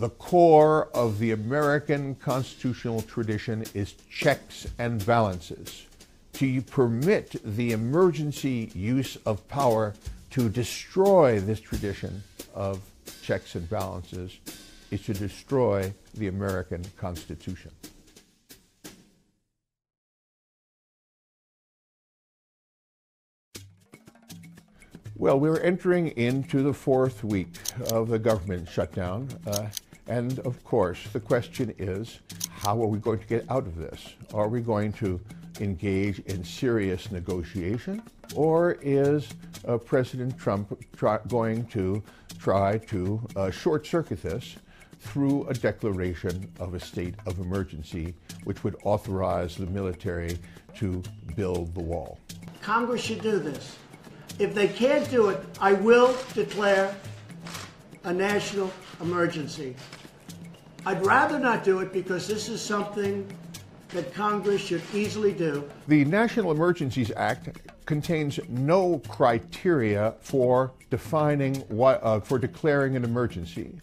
The core of the American constitutional tradition is checks and balances. To permit the emergency use of power to destroy this tradition of checks and balances is to destroy the American Constitution. Well, we're entering into the fourth week of the government shutdown. And of course, the question is, how are we going to get out of this? Are we going to engage in serious negotiation? Or is President Trump going to try to short-circuit this through a declaration of a state of emergency, which would authorize the military to build the wall? Congress should do this. If they can't do it, I will declare a national emergency. I'd rather not do it because this is something that Congress should easily do. The National Emergencies Act contains no criteria for defining for declaring an emergency.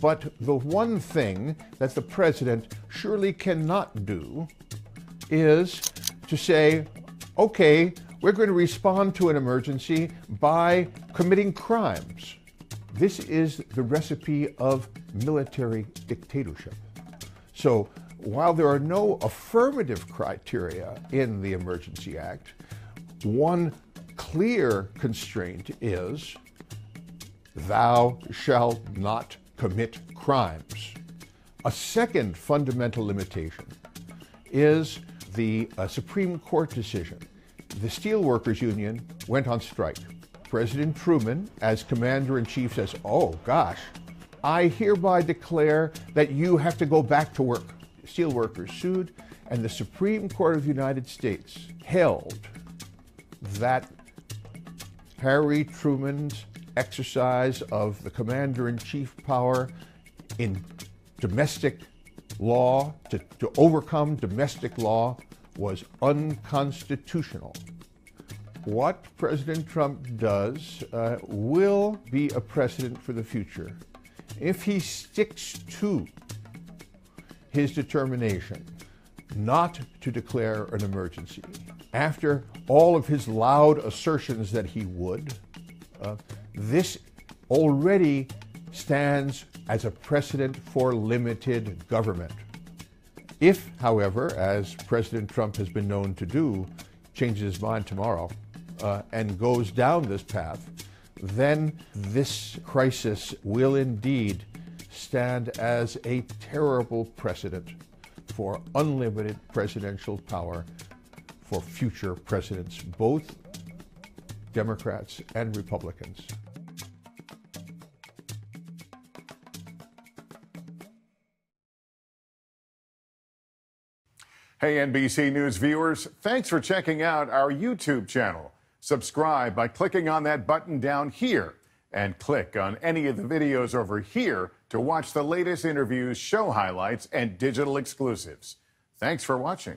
But the one thing that the president surely cannot do is to say, okay, we're going to respond to an emergency by committing crimes. This is the recipe of military dictatorship. So while there are no affirmative criteria in the Emergency Act, one clear constraint is, thou shalt not commit crimes. A second fundamental limitation is the Supreme Court decision. The Steelworkers Union went on strike. President Truman, as commander-in-chief, says, oh gosh, I hereby declare that you have to go back to work. Steelworkers sued, and the Supreme Court of the United States held that Harry Truman's exercise of the commander-in-chief power in domestic law, to overcome domestic law, was unconstitutional. What President Trump does will be a precedent for the future. If he sticks to his determination not to declare an emergency, after all of his loud assertions that he would, this already stands as a precedent for limited government. If, however, as President Trump has been known to do, changes his mind tomorrow and goes down this path, then this crisis will indeed stand as a terrible precedent for unlimited presidential power for future presidents, both Democrats and Republicans. Hey, NBC News viewers, thanks for checking out our YouTube channel. Subscribe by clicking on that button down here and click on any of the videos over here to watch the latest interviews, show highlights, and digital exclusives. Thanks for watching.